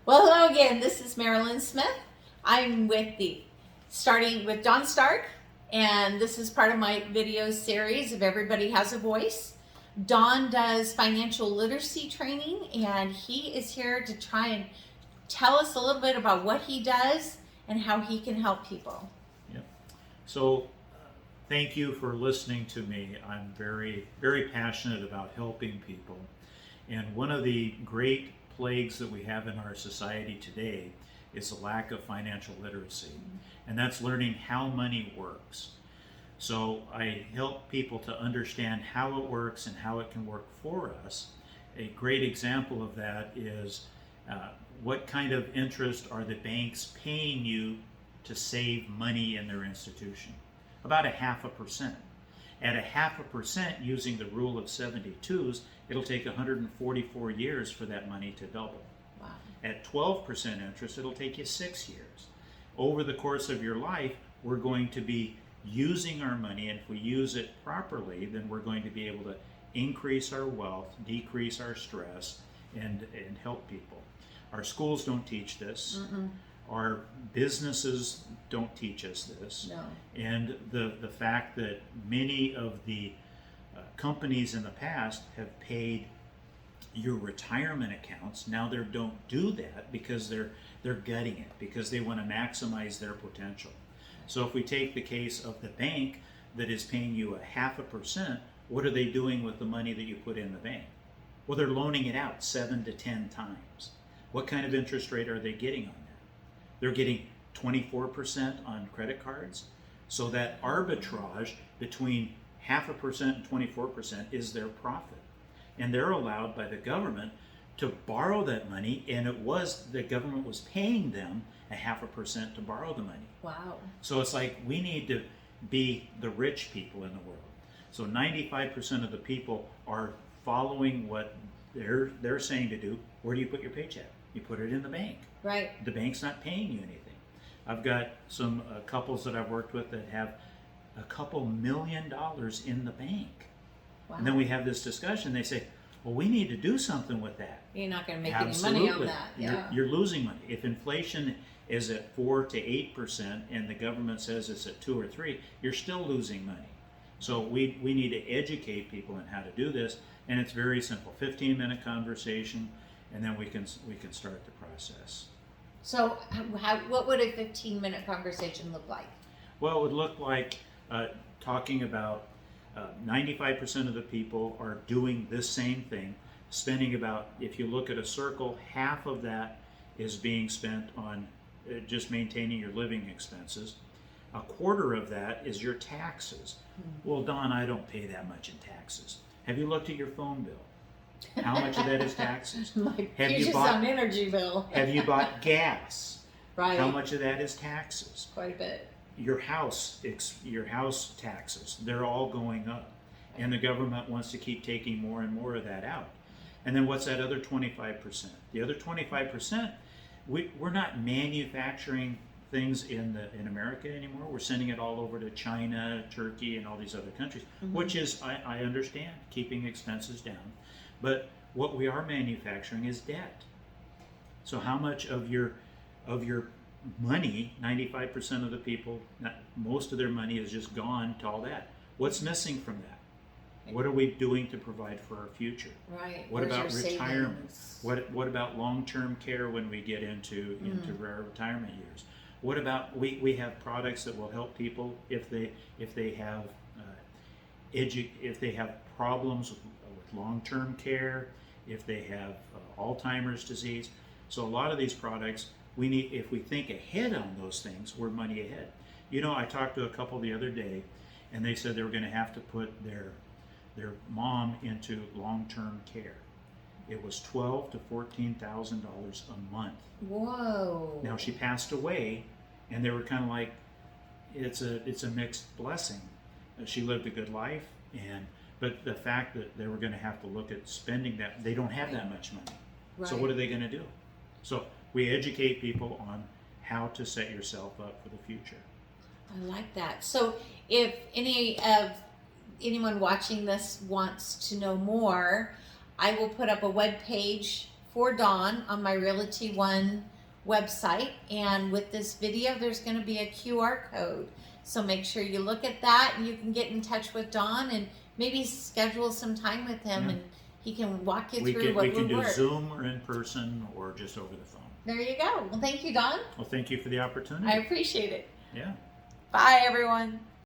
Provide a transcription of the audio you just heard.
Well, hello again. This is Marilyn Smith. I'm with starting with Don Stark, and this is part of my video series of Everybody Has a Voice. Don does financial literacy training, and he is here to try and tell us a little bit about what he does and how he can help people. Yep. So, thank you for listening to me. I'm very, very passionate about helping people. And one of the great plagues that we have in our society today is a lack of financial literacy. And that's learning how money works. So I help people to understand how it works and how it can work for us. A great example of that is what kind of interest are the banks paying you to save money in their institution? About 0.5%. At 0.5% using the rule of 72s, it'll take 144 years for that money to double. Wow. At 12% interest, it'll take you 6 years. Over the course of your life, we're going to be using our money, and if we use it properly, then we're going to be able to increase our wealth, decrease our stress, and help people. Our schools don't teach this. Mm-mm. Our businesses don't teach us this. No. And the fact that many of the companies in the past have paid your retirement accounts, now they don't do that because they're gutting it, because they want to maximize their potential. So if we take the case of the bank that is paying you 0.5%, what are they doing with the money that you put in the bank? Well, they're loaning it out 7 to 10 times. What kind of interest rate are they getting on that? They're getting 24% on credit cards. So that arbitrage between 0.5% and 24% is their profit. And they're allowed by the government to borrow that money, and the government was paying them 0.5% to borrow the money. Wow. So it's like we need to be the rich people in the world. So 95% of the people are following what they're saying to do. Where do you put your paycheck? You put it in the bank. Right. The bank's not paying you anything. I've got some couples that I've worked with that have a couple $1 million in the bank. Wow. And then we have this discussion. They say, well, we need to do something with that. You're not going to make Absolutely. any money on that. Yeah. You're losing money. If inflation is at 4 to 8% and the government says it's at 2 or 3, you're still losing money. So we need to educate people on how to do this, and it's very simple. 15-minute conversation, and then we can start the process. So what would a 15-minute conversation look like? Well, it would look like talking about 95% of the people are doing this same thing, spending about, if you look at a circle, half of that is being spent on just maintaining your living expenses. A quarter of that is your taxes. Well, Don, I don't pay that much in taxes. Have you looked at your phone bill? How much of that is taxes? On energy bill. Have you bought gas? Right. How much of that is taxes? Quite a bit. Your house taxes, they're all going up. And the government wants to keep taking more and more of that out. And then what's that other 25%? The other 25%, we're not manufacturing things in America anymore. We're sending it all over to China, Turkey, and all these other countries, which is, I understand, keeping expenses down. But what we are manufacturing is debt. So how much of your money, 95% of the people, most of their money is just gone to all that. What's missing from that? What are we doing to provide for our future? Right. What about retirement? Savings? What about long-term care when we get into our retirement years? What about we have products that will help people if they have problems with long-term care, if they have Alzheimer's disease. So a lot of these products, if we think ahead on those things, we're money ahead. You know, I talked to a couple the other day, and they said they were going to have to put their mom into long-term care. It was $12,000 to $14,000 a month. Whoa. Now she passed away, and they were kind of like, it's a mixed blessing. She lived a good life, but the fact that they were going to have to look at spending that, they don't have that much money. Right. So what are they going to do? So we educate people on how to set yourself up for the future. I like that. So if anyone watching this wants to know more, I will put up a web page for Dawn on my Realty One website. And with this video, there's going to be a QR code. So make sure you look at that, and you can get in touch with Dawn and maybe schedule some time with him, and he can walk you through what we can would do work. Zoom or in person or just over the phone. There you go. Well, thank you, Dawn. Well, thank you for the opportunity. I appreciate it. Yeah. Bye, everyone.